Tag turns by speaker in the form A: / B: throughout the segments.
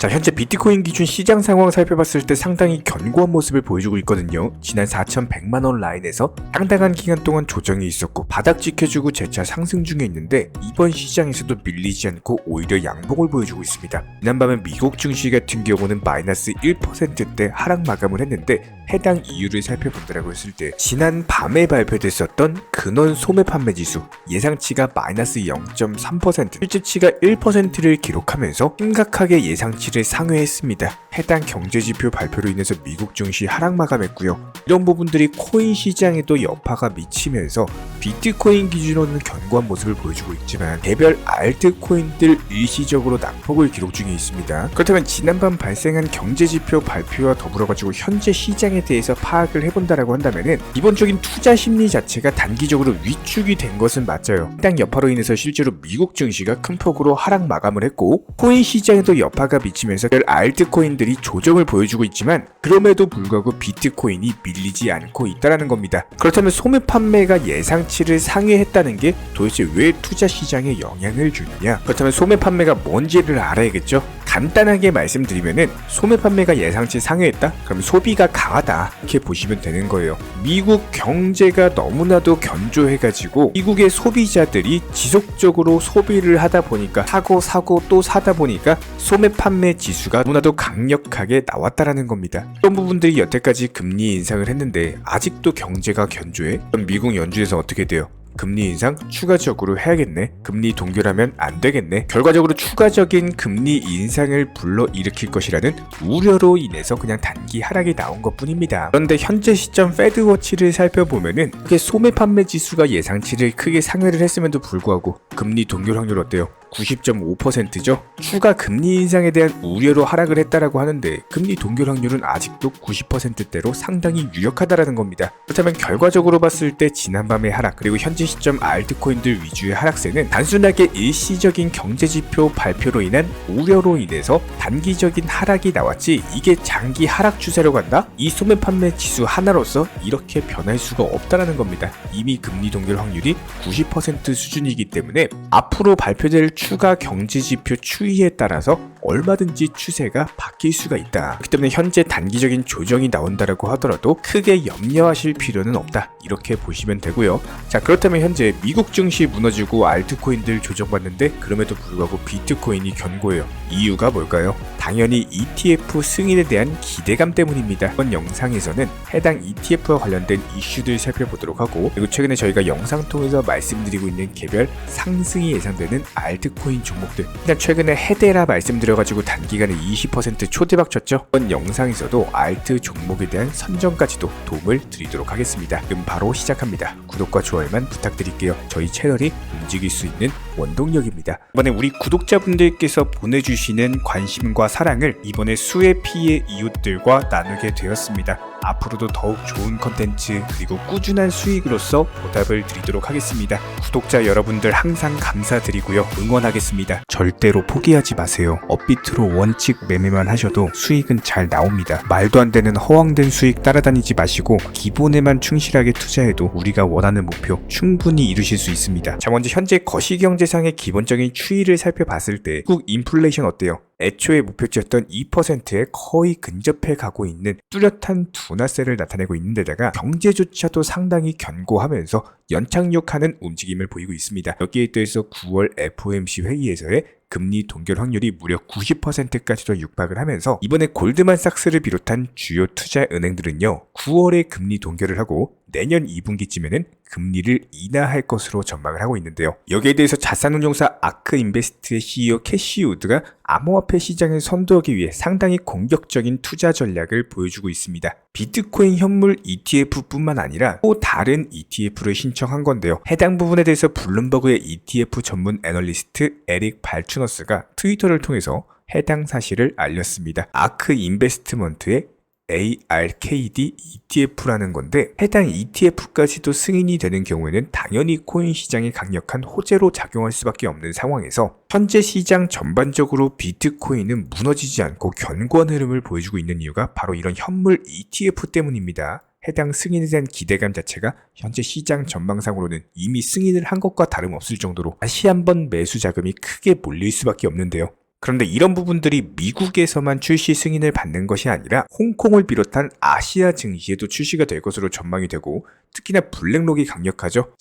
A: 자, 현재 비트코인 기준 시장 상황 살펴봤을 때 상당히 견고한 모습을 보여주고 있거든요. 지난 4,100만원 라인에서 상당한 기간 동안 조정이 있었고 바닥 지켜주고 재차 상승 중에 있는데 이번 시장에서도 밀리지 않고 오히려 양봉을 보여주고 있습니다. 지난밤에 미국 증시 같은 경우는 마이너스 1%대 하락 마감을 했는데 해당 이유를 살펴본다라고 했을 때 지난 밤에 발표됐었던 근원 소매 판매 지수 예상치가 마이너스 0.3% 실제치가 1%를 기록하면서 심각하게 예상치를 상회했습니다. 해당 경제지표 발표로 인해서 미국 증시 하락 마감했고요. 이런 부분들이 코인 시장에도 여파가 미치면서 비트코인 기준으로는 견고한 모습을 보여주고 있지만 개별 알트코인들 일시적으로 낙폭을 기록 중에 있습니다. 그렇다면 지난밤 발생한 경제지표 발표와 더불어가지고 현재 시장에 대해서 파악을 해본다라고 한다면은 기본적인 투자 심리 자체가 단기적으로 위축이 된 것은 맞아요. 해당 여파로 인해서 실제로 미국 증시가 큰 폭으로 하락 마감을 했고 코인 시장에도 여파가 미치면서 알트코인들이 조정을 보여주고 있지만 그럼에도 불구하고 비트코인이 밀리지 않고 있다는 겁니다. 그렇다면 소매 판매가 예상치를 상회했다는 게 도대체 왜 투자 시장에 영향을 주느냐? 그렇다면 소매 판매가 뭔지를 알아야겠죠? 간단하게 말씀드리면은 소매 판매가 예상치 상회했다? 그럼 소비가 강하다 이렇게 보시면 되는 거예요. 미국 경제가 너무나도 견조해가지고 미국의 소비자들이 지속적으로 소비를 하다 보니까 사고 또 사다 보니까 소매 판매 지수가 너무나도 강력하게 나왔다라는 겁니다. 이런 부분들이 여태까지 금리 인상을 했는데 아직도 경제가 견조해? 그럼 미국 연준에서 어떻게 돼요? 금리 인상 추가적으로 해야겠네. 금리 동결하면 안 되겠네. 결과적으로 추가적인 금리 인상을 불러일으킬 것이라는 우려로 인해서 그냥 단기 하락이 나온 것 뿐입니다. 그런데 현재 시점 페드워치를 살펴보면은 이게 소매 판매 지수가 예상치를 크게 상회를 했음에도 불구하고 금리 동결 확률 어때요? 90.5%죠. 추가 금리 인상에 대한 우려로 하락을 했다라고 하는데 금리 동결 확률은 아직도 90%대로 상당히 유력하다라는 겁니다. 그렇다면 결과적으로 봤을 때 지난밤의 하락 그리고 현재 시점 알트코인들 위주의 하락세는 단순하게 일시적인 경제지표 발표로 인한 우려로 인해서 단기적인 하락이 나왔지 이게 장기 하락 추세로 간다? 이 소매 판매 지수 하나로서 이렇게 변할 수가 없다라는 겁니다. 이미 금리 동결 확률이 90% 수준이기 때문에 앞으로 발표될 추가 경제지표 추이에 따라서 얼마든지 추세가 바뀔 수가 있다. 그렇기 때문에 현재 단기적인 조정이 나온다라고 하더라도 크게 염려하실 필요는 없다. 이렇게 보시면 되고요. 자, 그렇다면 현재 미국 증시 무너지고 알트코인들 조정받는데 그럼에도 불구하고 비트코인이 견고해요. 이유가 뭘까요? 당연히 ETF 승인에 대한 기대감 때문입니다. 이번 영상에서는 해당 ETF와 관련된 이슈들 살펴보도록 하고 그리고 최근에 저희가 영상 통해서 말씀드리고 있는 개별 상승이 예상되는 알트코인 종목들 일단 최근에 헤데라 말씀드려가지고 단기간에 20% 초대박 쳤죠. 이번 영상에서도 알트 종목에 대한 선정까지도 도움을 드리도록 하겠습니다. 그럼 바로 시작합니다. 구독과 좋아요만 부탁드릴게요. 저희 채널이 움직일 수 있는 원동력입니다. 이번에 우리 구독자분들께서 보내주시는 관심과 사랑을 이번에 수혜 피해 이웃들과 나누게 되었습니다. 앞으로도 더욱 좋은 컨텐츠 그리고 꾸준한 수익으로서 보답을 드리도록 하겠습니다. 구독자 여러분들 항상 감사드리고요. 응원하겠습니다. 절대로 포기하지 마세요. 업비트로 원칙 매매만 하셔도 수익은 잘 나옵니다. 말도 안 되는 허황된 수익 따라다니지 마시고 기본에만 충실하게 투자해도 우리가 원하는 목표 충분히 이루실 수 있습니다. 자, 먼저 현재 거시경제상의 기본적인 추이를 살펴봤을 때 미국 인플레이션 어때요? 애초에 목표치였던 2%에 거의 근접해 가고 있는 뚜렷한 둔화세를 나타내고 있는 데다가 경제조차도 상당히 견고하면서 연착륙하는 움직임을 보이고 있습니다. 여기에 더해서 9월 FOMC 회의에서의 금리 동결 확률이 무려 90%까지도 육박을 하면서 이번에 골드만삭스를 비롯한 주요 투자 은행들은요 9월에 금리 동결을 하고 내년 2분기쯤에는 금리를 인하할 것으로 전망을 하고 있는데요. 여기에 대해서 자산운용사 아크인베스트의 CEO 캐시 우드가 암호화폐 시장을 선도하기 위해 상당히 공격적인 투자 전략을 보여주고 있습니다. 비트코인 현물 ETF뿐만 아니라 또 다른 ETF를 신청한 건데요. 해당 부분에 대해서 블룸버그의 ETF 전문 애널리스트 에릭 발추너스가 트위터를 통해서 해당 사실을 알렸습니다. 아크 인베스트먼트의 ARKD ETF라는 건데 해당 ETF까지도 승인이 되는 경우에는 당연히 코인 시장에 강력한 호재로 작용할 수밖에 없는 상황에서 현재 시장 전반적으로 비트코인은 무너지지 않고 견고한 흐름을 보여주고 있는 이유가 바로 이런 현물 ETF 때문입니다. 해당 승인에 대한 기대감 자체가 현재 시장 전망상으로는 이미 승인을 한 것과 다름없을 정도로 다시 한번 매수 자금이 크게 몰릴 수밖에 없는데요. 그런데 이런 부분들이 미국에서만 출시 승인을 받는 것이 아니라 홍콩을 비롯한 아시아 증시에도 출시가 될 것으로 전망이 되고, 특히나 블랙록이 강력하죠.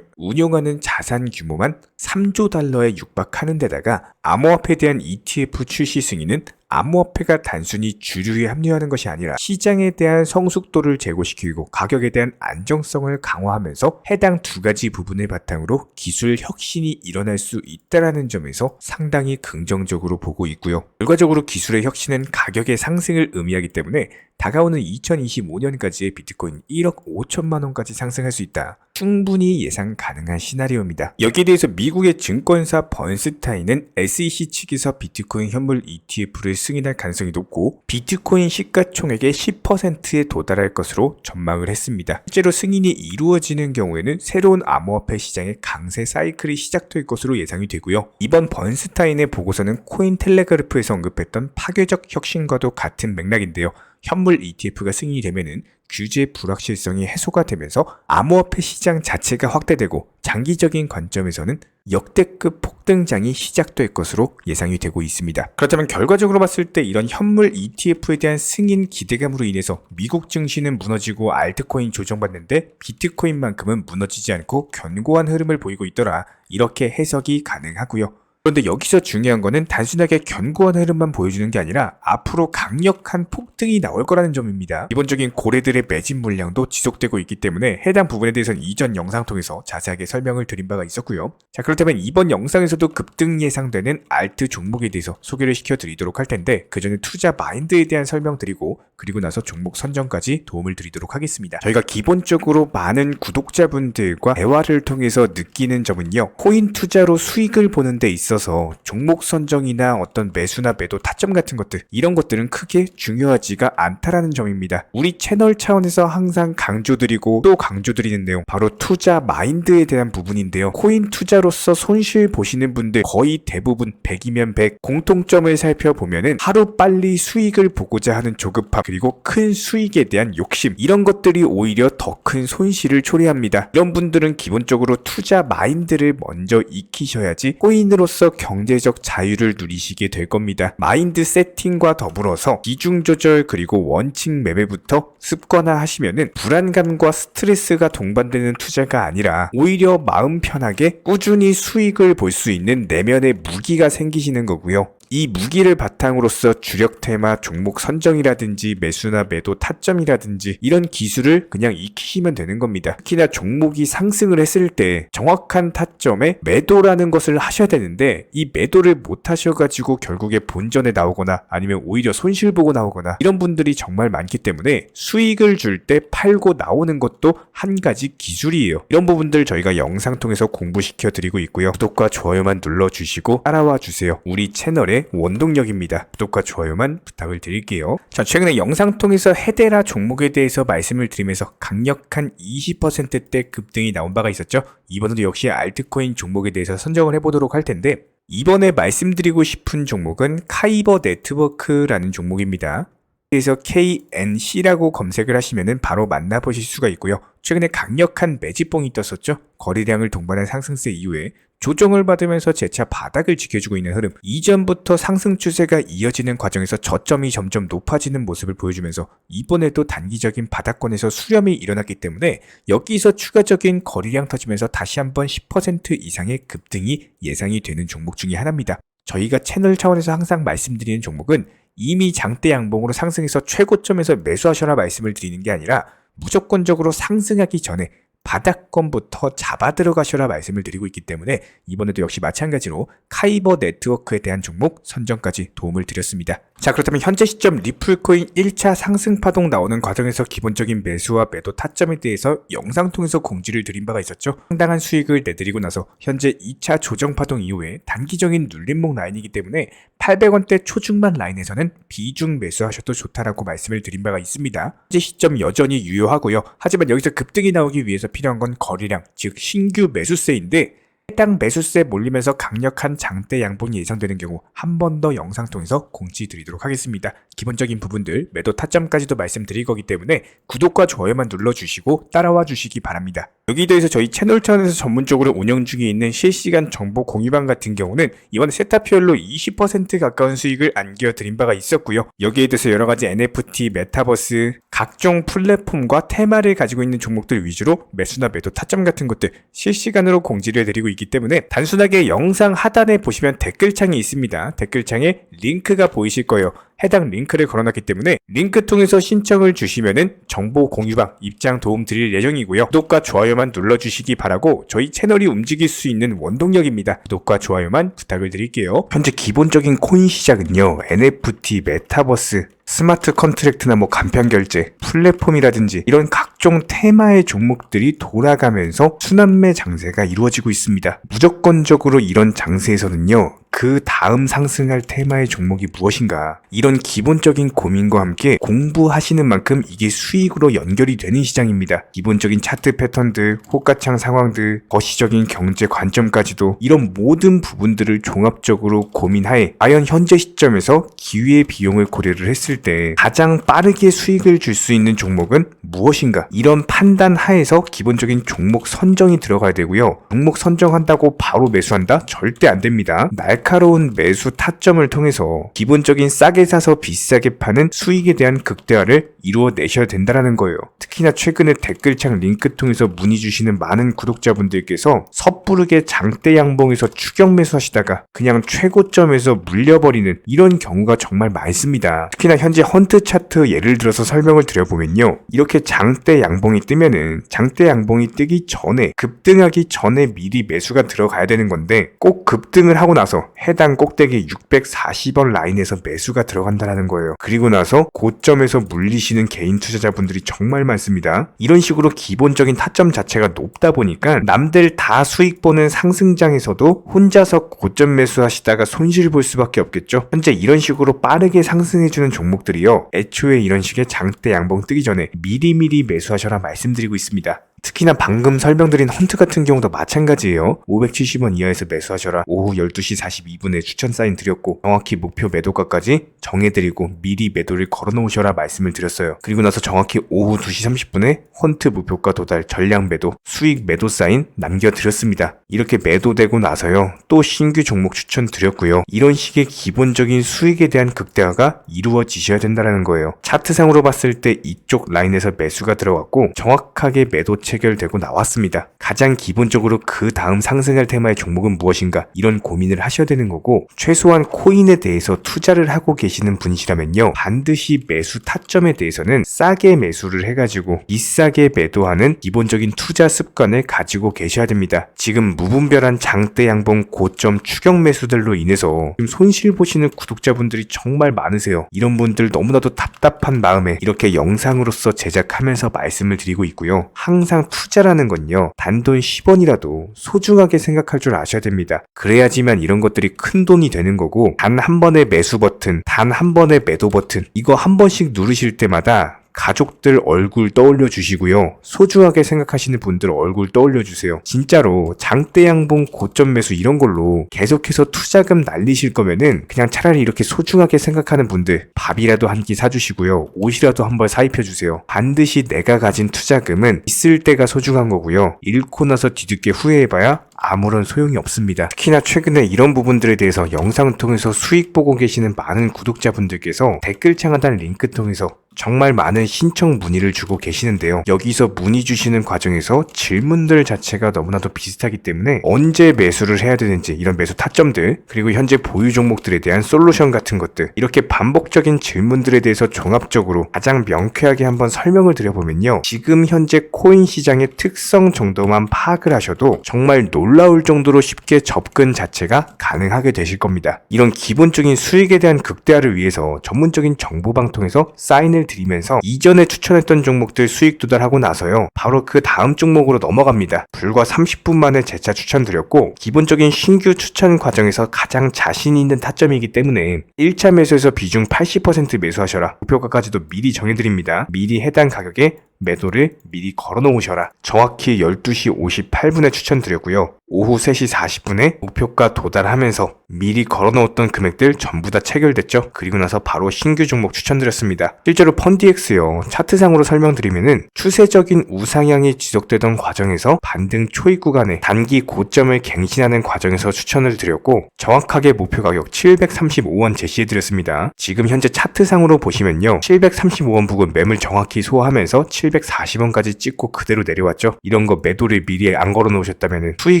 A: 운용하는 자산 규모만 3조 달러에 육박하는 데다가 암호화폐에 대한 ETF 출시 승인은 암호화폐가 단순히 주류에 합류하는 것이 아니라 시장에 대한 성숙도를 제고시키고 가격에 대한 안정성을 강화하면서 해당 두 가지 부분을 바탕으로 기술 혁신이 일어날 수 있다는 점에서 상당히 긍정적으로 보고 있고요. 결과적으로 기술의 혁신은 가격의 상승을 의미하기 때문에 다가오는 2025년까지의 비트코인 1억 5천만 원까지 상승할 수 있다. 충분히 예상 가능한 시나리오입니다. 여기에 대해서 미국의 증권사 번스타인은 SEC 측에서 비트코인 현물 ETF를 승인할 가능성이 높고 비트코인 시가총액의 10%에 도달할 것으로 전망을 했습니다. 실제로 승인이 이루어지는 경우에는 새로운 암호화폐 시장의 강세 사이클이 시작될 것으로 예상이 되고요. 이번 번스타인의 보고서는 코인텔레그래프에서 언급했던 파괴적 혁신과도 같은 맥락인데요. 현물 ETF가 승인이 되면은 규제 불확실성이 해소가 되면서 암호화폐 시장 자체가 확대되고 장기적인 관점에서는 역대급 폭등장이 시작될 것으로 예상이 되고 있습니다. 그렇다면 결과적으로 봤을 때 이런 현물 ETF에 대한 승인 기대감으로 인해서 미국 증시는 무너지고 알트코인 조정받는데 비트코인만큼은 무너지지 않고 견고한 흐름을 보이고 있더라. 이렇게 해석이 가능하고요. 그런데 여기서 중요한 거는 단순하게 견고한 흐름만 보여주는 게 아니라 앞으로 강력한 폭등이 나올 거라는 점입니다. 기본적인 고래들의 매집 물량도 지속되고 있기 때문에 해당 부분에 대해서는 이전 영상 통해서 자세하게 설명을 드린 바가 있었고요. 자, 그렇다면 이번 영상에서도 급등 예상되는 알트 종목에 대해서 소개를 시켜드리도록 할 텐데 그 전에 투자 마인드에 대한 설명 드리고 그리고 나서 종목 선정까지 도움을 드리도록 하겠습니다. 저희가 기본적으로 많은 구독자분들과 대화를 통해서 느끼는 점은요. 코인 투자로 수익을 보는 데 있어서 종목 선정이나 어떤 매수나 매도 타점 같은 것들 이런 것들은 크게 중요하지가 않다라는 점입니다. 우리 채널 차원에서 항상 강조드리고 또 강조드리는 내용 바로 투자 마인드에 대한 부분인데요. 코인 투자로서 손실 보시는 분들 거의 대부분 100이면 100 공통점을 살펴보면은 하루 빨리 수익을 보고자 하는 조급함 그리고 큰 수익에 대한 욕심 이런 것들이 오히려 더 큰 손실을 초래합니다. 이런 분들은 기본적으로 투자 마인드를 먼저 익히셔야지 코인으로서 경제적 자유를 누리시게 될 겁니다. 마인드 세팅과 더불어서 비중 조절 그리고 원칙 매매부터 습관화하시면은 불안감과 스트레스가 동반되는 투자가 아니라 오히려 마음 편하게 꾸준히 수익을 볼 수 있는 내면의 무기가 생기시는 거고요. 이 무기를 바탕으로서 주력 테마 종목 선정이라든지 매수나 매도 타점이라든지 이런 기술을 그냥 익히시면 되는 겁니다. 특히나 종목이 상승을 했을 때 정확한 타점에 매도라는 것을 하셔야 되는데 이 매도를 못 하셔가지고 결국에 본전에 나오거나 아니면 오히려 손실 보고 나오거나 이런 분들이 정말 많기 때문에 수익을 줄 때 팔고 나오는 것도 한 가지 기술이에요. 이런 부분들 저희가 영상 통해서 공부시켜 드리고 있고요. 구독과 좋아요만 눌러주시고 따라와 주세요. 우리 채널의 원동력입니다. 구독과 좋아요만 부탁을 드릴게요. 자, 최근에 영상 통해서 헤데라 종목에 대해서 말씀을 드리면서 강력한 20%대 급등이 나온 바가 있었죠. 이번에도 역시 알트코인 종목에 대해서 선정을 해보도록 할 텐데 이번에 말씀드리고 싶은 종목은 카이버 네트워크라는 종목입니다. 그래서 KNC라고 검색을 하시면 바로 만나보실 수가 있고요. 최근에 강력한 매집봉이 떴었죠. 거래량을 동반한 상승세 이후에 조정을 받으면서 재차 바닥을 지켜주고 있는 흐름. 이전부터 상승 추세가 이어지는 과정에서 저점이 점점 높아지는 모습을 보여주면서 이번에도 단기적인 바닥권에서 수렴이 일어났기 때문에 여기서 추가적인 거래량 터지면서 다시 한번 10% 이상의 급등이 예상이 되는 종목 중에 하나입니다. 저희가 채널 차원에서 항상 말씀드리는 종목은 이미 장대 양봉으로 상승해서 최고점에서 매수하셔라 말씀을 드리는 게 아니라 무조건적으로 상승하기 전에 바닥권부터 잡아 들어가셔라 말씀을 드리고 있기 때문에 이번에도 역시 마찬가지로 카이버 네트워크에 대한 종목 선정까지 도움을 드렸습니다. 자, 그렇다면 현재 시점 리플코인 1차 상승 파동 나오는 과정에서 기본적인 매수와 매도 타점에 대해서 영상 통해서 공지를 드린 바가 있었죠. 상당한 수익을 내드리고 나서 현재 2차 조정 파동 이후에 단기적인 눌림목 라인이기 때문에 800원대 초중반 라인에서는 비중 매수하셔도 좋다라고 말씀을 드린 바가 있습니다. 현재 시점 여전히 유효하고요. 하지만 여기서 급등이 나오기 위해서 필요한 건 거래량, 즉 신규 매수세인데 해당 매수세 몰리면서 강력한 장대 양봉이 예상되는 경우 한 번 더 영상 통해서 공지 드리도록 하겠습니다. 기본적인 부분들, 매도 타점까지도 말씀드릴 거기 때문에 구독과 좋아요만 눌러주시고 따라와 주시기 바랍니다. 여기에 대해서 저희 채널 차원에서 전문적으로 운영 중에 있는 실시간 정보 공유방 같은 경우는 이번에 세타피얼로 20% 가까운 수익을 안겨드린 바가 있었고요. 여기에 대해서 여러가지 NFT, 메타버스, 각종 플랫폼과 테마를 가지고 있는 종목들 위주로 매수나 매도 타점 같은 것들 실시간으로 공지를 해드리고 있기 때문에 단순하게 영상 하단에 보시면 댓글창이 있습니다. 댓글창에 링크가 보이실 거예요. 해당 링크를 걸어놨기 때문에 링크 통해서 신청을 주시면은 정보 공유방 입장 도움 드릴 예정이고요. 구독과 좋아요만 눌러주시기 바라고 저희 채널이 움직일 수 있는 원동력입니다. 구독과 좋아요만 부탁을 드릴게요. 현재 기본적인 코인 시장은요, NFT, 메타버스, 스마트 컨트랙트나 간편결제, 플랫폼이라든지 이런 각종 테마의 종목들이 돌아가면서 순환매 장세가 이루어지고 있습니다. 무조건적으로 이런 장세에서는요, 그 다음 상승할 테마의 종목이 무엇인가, 이런 기본적인 고민과 함께 공부하시는 만큼 이게 수익으로 연결이 되는 시장입니다. 기본적인 차트 패턴들, 호가창 상황들, 거시적인 경제 관점까지도 이런 모든 부분들을 종합적으로 고민하에 과연 현재 시점에서 기회의 비용을 고려를 했을 때 가장 빠르게 수익을 줄 수 있는 종목은 무엇인가, 이런 판단 하에서 기본적인 종목 선정이 들어가야 되고요. 종목 선정한다고 바로 매수한다? 절대 안 됩니다. 날카로운 매수 타점을 통해서 기본적인 싸게 사서 비싸게 파는 수익에 대한 극대화를 이루어내셔야 된다는 거예요. 특히나 최근에 댓글창 링크 통해서 문의 주시는 많은 구독자분들께서 섣부르게 장대 양봉에서 추격 매수하시다가 그냥 최고점에서 물려버리는 이런 경우가 정말 많습니다. 특히나 현재 헌트 차트 예를 들어서 설명을 드려보면요, 이렇게 장대 양봉이 뜨면은 장대 양봉이 뜨기 전에, 급등하기 전에 미리 매수가 들어가야 되는 건데 꼭 급등을 하고 나서 해당 꼭대기 640원 라인에서 매수가 들어간다는 거예요. 그리고 나서 고점에서 물리시는 개인 투자자분들이 정말 많습니다. 이런 식으로 기본적인 타점 자체가 높다 보니까 남들 다 수익 보는 상승장에서도 혼자서 고점 매수하시다가 손실 볼 수밖에 없겠죠. 현재 이런 식으로 빠르게 상승해주는 종목들이요, 애초에 이런 식의 장대 양봉 뜨기 전에 미리미리 매수하셔라 말씀드리고 있습니다. 특히나 방금 설명드린 헌트 같은 경우도 마찬가지예요. 570원 이하에서 매수하셔라. 오후 12시 42분에 추천 사인 드렸고 정확히 목표 매도가까지 정해드리고 미리 매도를 걸어놓으셔라 말씀을 드렸어요. 그리고 나서 정확히 오후 2시 30분에 헌트 목표가 도달 전량 매도 수익 매도 사인 남겨드렸습니다. 이렇게 매도되고 나서요, 또 신규 종목 추천 드렸고요. 이런 식의 기본적인 수익에 대한 극대화가 이루어지셔야 된다는 거예요. 차트상으로 봤을 때 이쪽 라인에서 매수가 들어갔고 정확하게 매도 체결되고 나왔습니다. 가장 기본적으로 그 다음 상승할 테마의 종목은 무엇인가, 이런 고민을 하셔야 되는 거고, 최소한 코인에 대해서 투자를 하고 계시는 분이시라면요, 반드시 매수 타점에 대해서는 싸게 매수를 해가지고 비싸게 매도하는 기본적인 투자 습관을 가지고 계셔야 됩니다. 지금 무분별한 장대 양봉 고점 추격 매수들로 인해서 지금 손실 보시는 구독자분들이 정말 많으세요. 이런 분들 너무나도 답답한 마음에 이렇게 영상으로서 제작하면서 말씀을 드리고 있고요. 항상 투자라는 건요, 단돈 10원이라도 소중하게 생각할 줄 아셔야 됩니다. 그래야지만 이런 것들이 큰 돈이 되는 거고, 단 한 번의 매수 버튼, 단 한 번의 매도 버튼, 이거 한 번씩 누르실 때마다 가족들 얼굴 떠올려 주시고요, 소중하게 생각하시는 분들 얼굴 떠올려 주세요. 진짜로 장대 양봉 고점 매수 이런 걸로 계속해서 투자금 날리실 거면은 그냥 차라리 이렇게 소중하게 생각하는 분들 밥이라도 한 끼 사주시고요, 옷이라도 한 벌 사입혀 주세요. 반드시 내가 가진 투자금은 있을 때가 소중한 거고요, 잃고 나서 뒤늦게 후회해봐야 아무런 소용이 없습니다. 특히나 최근에 이런 부분들에 대해서 영상을 통해서 수익 보고 계시는 많은 구독자분들께서 댓글창 하단 링크 통해서 정말 많은 신청 문의를 주고 계시는데요. 여기서 문의 주시는 과정에서 질문들 자체가 너무나도 비슷하기 때문에 언제 매수를 해야 되는지, 이런 매수 타점들, 그리고 현재 보유 종목들에 대한 솔루션 같은 것들, 이렇게 반복적인 질문들에 대해서 종합적으로 가장 명쾌하게 한번 설명을 드려보면요, 지금 현재 코인 시장의 특성 정도만 파악을 하셔도 정말 놀라울 정도로 쉽게 접근 자체가 가능하게 되실 겁니다. 이런 기본적인 수익에 대한 극대화를 위해서 전문적인 정보방 통해서 사인을 드리면서 이전에 추천했던 종목들 수익 도달하고 나서요, 바로 그 다음 종목으로 넘어갑니다. 불과 30분 만에 재차 추천드렸고, 기본적인 신규 추천 과정에서 가장 자신 있는 타점이기 때문에 1차 매수에서 비중 80% 매수하셔라 목표가까지도 미리 정해드립니다. 미리 해당 가격에 매도를 미리 걸어 놓으셔라. 정확히 12시 58분에 추천드렸고요. 오후 3시 40분에 목표가 도달하면서 미리 걸어놓았던 금액들 전부 다 체결됐죠. 그리고 나서 바로 신규 종목 추천드렸습니다. 실제로 펀디엑스요. 차트상으로 설명드리면은 추세적인 우상향이 지속되던 과정에서 반등 초입 구간에 단기 고점을 갱신하는 과정에서 추천을 드렸고 정확하게 목표 가격 735원 제시해드렸습니다. 지금 현재 차트상으로 보시면요. 735원 부근 매물 정확히 소화하면서 740원까지 찍고 그대로 내려왔죠. 이런 거 매도를 미리 안 걸어 놓으셨다면 수익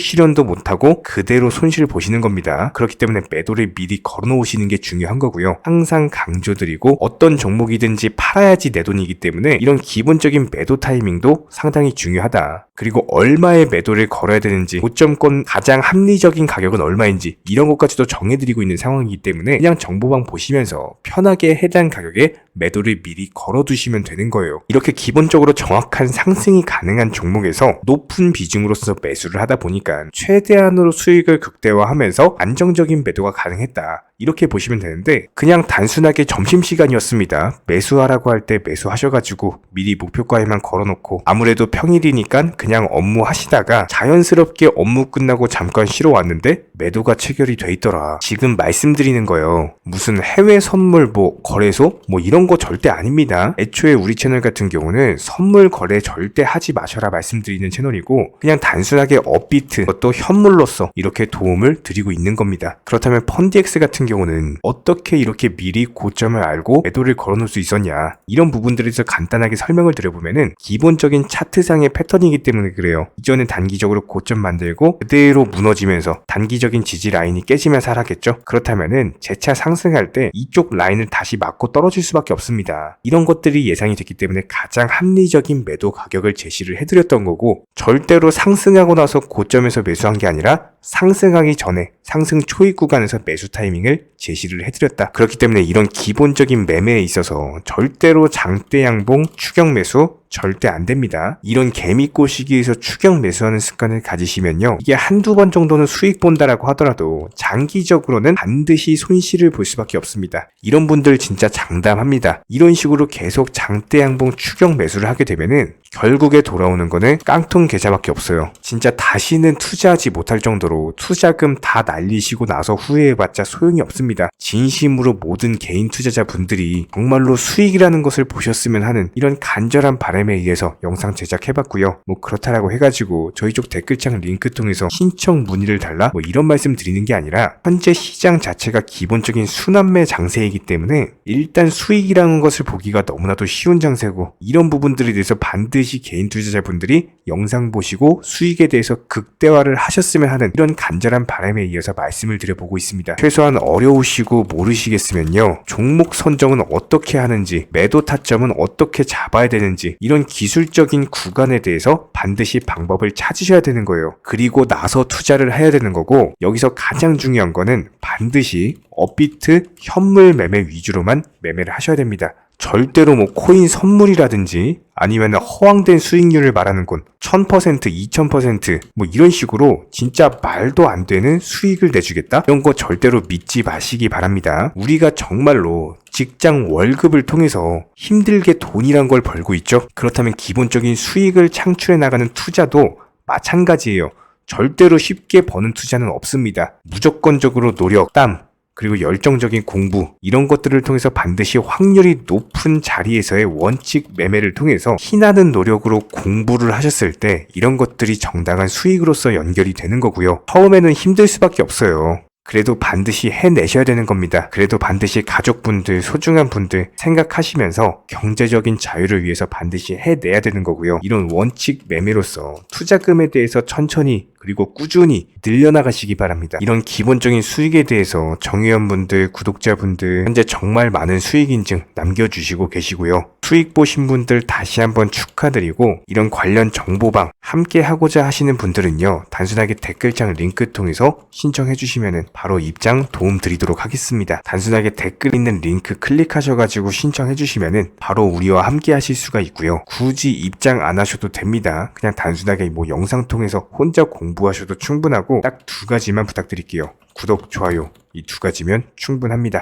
A: 실현도 못하고 그대로 손실 보시는 겁니다. 그렇기 때문에 매도를 미리 걸어 놓으시는 게 중요한 거고요. 항상 강조드리고 어떤 종목이든지 팔아야지 내 돈이기 때문에 이런 기본적인 매도 타이밍도 상당히 중요하다. 그리고 얼마의 매도를 걸어야 되는지 고점권 가장 합리적인 가격은 얼마인지 이런 것까지도 정해드리고 있는 상황이기 때문에 그냥 정보방 보시면서 편하게 해당 가격에 매도를 미리 걸어두시면 되는 거예요. 이렇게 기본적으로 정확한 상승이 가능한 종목에서 높은 비중으로서 매수를 하다 보니까 최대한으로 수익을 극대화하면서 안정적인 매도가 가능했다. 이렇게 보시면 되는데 그냥 단순하게 점심시간이었습니다. 매수하라고 할 때 매수하셔가지고 미리 목표가에만 걸어놓고 아무래도 평일이니까 그냥 업무 하시다가 자연스럽게 업무 끝나고 잠깐 쉬러 왔는데 매도가 체결이 돼 있더라. 지금 말씀드리는 거예요. 무슨 해외 선물 거래소 이런 거 절대 아닙니다. 애초에 우리 채널 같은 경우는 선물 거래 절대 하지 마셔라 말씀드리는 채널이고 그냥 단순하게 업비트 또 현물로서 이렇게 도움을 드리고 있는 겁니다. 그렇다면 펀디엑스 같은 경우는 어떻게 이렇게 미리 고점을 알고 매도를 걸어놓을 수 있었냐 이런 부분들에 대해서 간단하게 설명을 드려보면은 기본적인 차트상의 패턴이기 때문에 그래요. 이전에 단기적으로 고점 만들고 그대로 무너지면서 단기적인 지지 라인이 깨지면서 하락했죠. 그렇다면은 재차 상승할 때 이쪽 라인을 다시 맞고 떨어질 수밖에 없습니다. 이런 것들이 예상이 됐기 때문에 가장 합리적인 매도 가격을 제시를 해드렸던 거고 절대로 상승하고 나서 고점에서 매수한 게 아니라 상승하기 전에 상승 초입 구간에서 매수 타이밍을 제시를 해드렸다. 그렇기 때문에 이런 기본적인 매매에 있어서 절대로 장대 양봉 추격 매수 절대 안 됩니다. 이런 개미꼬 시기에서 추격 매수하는 습관을 가지시면요. 이게 한두 번 정도는 수익 본다라고 하더라도 장기적으로는 반드시 손실을 볼 수밖에 없습니다. 이런 분들 진짜 장담합니다. 이런 식으로 계속 장대 양봉 추격 매수를 하게 되면은 결국에 돌아오는 거는 깡통 계좌밖에 없어요. 진짜 다시는 투자하지 못할 정도로 투자금 다 날리시고 나서 후회해봤자 소용이 없습니다. 진심으로 모든 개인 투자자분들이 정말로 수익이라는 것을 보셨으면 하는 이런 간절한 바람에 의해서 영상 제작해봤고요. 그렇다라고 해가지고 저희 쪽 댓글창 링크 통해서 신청 문의를 달라 이런 말씀 드리는 게 아니라 현재 시장 자체가 기본적인 순환매 장세이기 때문에 일단 수익이라는 것을 보기가 너무나도 쉬운 장세고 이런 부분들에 대해서 반드시 개인 투자자분들이 영상 보시고 수익에 대해서 극대화를 하셨으면 하는 이런 간절한 바람에 이어서 말씀을 드려보고 있습니다. 최소한 어려우시고 모르시겠으면요. 종목 선정은 어떻게 하는지 매도 타점은 어떻게 잡아야 되는지 이런 기술적인 구간에 대해서 반드시 방법을 찾으셔야 되는 거예요. 그리고 나서 투자를 해야 되는 거고 여기서 가장 중요한 거는 반드시 업비트 현물 매매 위주로만 매매를 하셔야 됩니다. 절대로 코인 선물이라든지 아니면 허황된 수익률을 말하는 건 1000%, 2000% 이런 식으로 진짜 말도 안 되는 수익을 내주겠다? 이런 거 절대로 믿지 마시기 바랍니다. 우리가 정말로 직장 월급을 통해서 힘들게 돈이란 걸 벌고 있죠. 그렇다면 기본적인 수익을 창출해 나가는 투자도 마찬가지예요. 절대로 쉽게 버는 투자는 없습니다. 무조건적으로 노력, 땀, 그리고 열정적인 공부 이런 것들을 통해서 반드시 확률이 높은 자리에서의 원칙 매매를 통해서 피나는 노력으로 공부를 하셨을 때 이런 것들이 정당한 수익으로서 연결이 되는 거고요. 처음에는 힘들 수밖에 없어요. 그래도 반드시 해내셔야 되는 겁니다. 그래도 반드시 가족분들, 소중한 분들 생각하시면서 경제적인 자유를 위해서 반드시 해내야 되는 거고요. 이런 원칙 매매로서 투자금에 대해서 천천히 그리고 꾸준히 늘려나가시기 바랍니다. 이런 기본적인 수익에 대해서 정의원분들, 구독자분들 현재 정말 많은 수익 인증 남겨주시고 계시고요. 수익 보신 분들 다시 한번 축하드리고 이런 관련 정보방 함께 하고자 하시는 분들은요. 단순하게 댓글창 링크 통해서 신청해 주시면 바로 입장 도움 드리도록 하겠습니다. 단순하게 댓글 있는 링크 클릭하셔가지고 신청해 주시면 바로 우리와 함께 하실 수가 있고요. 굳이 입장 안 하셔도 됩니다. 그냥 단순하게 영상 통해서 혼자 공부하셔도 충분하고 딱 두 가지만 부탁드릴게요. 구독, 좋아요 이 두 가지면 충분합니다.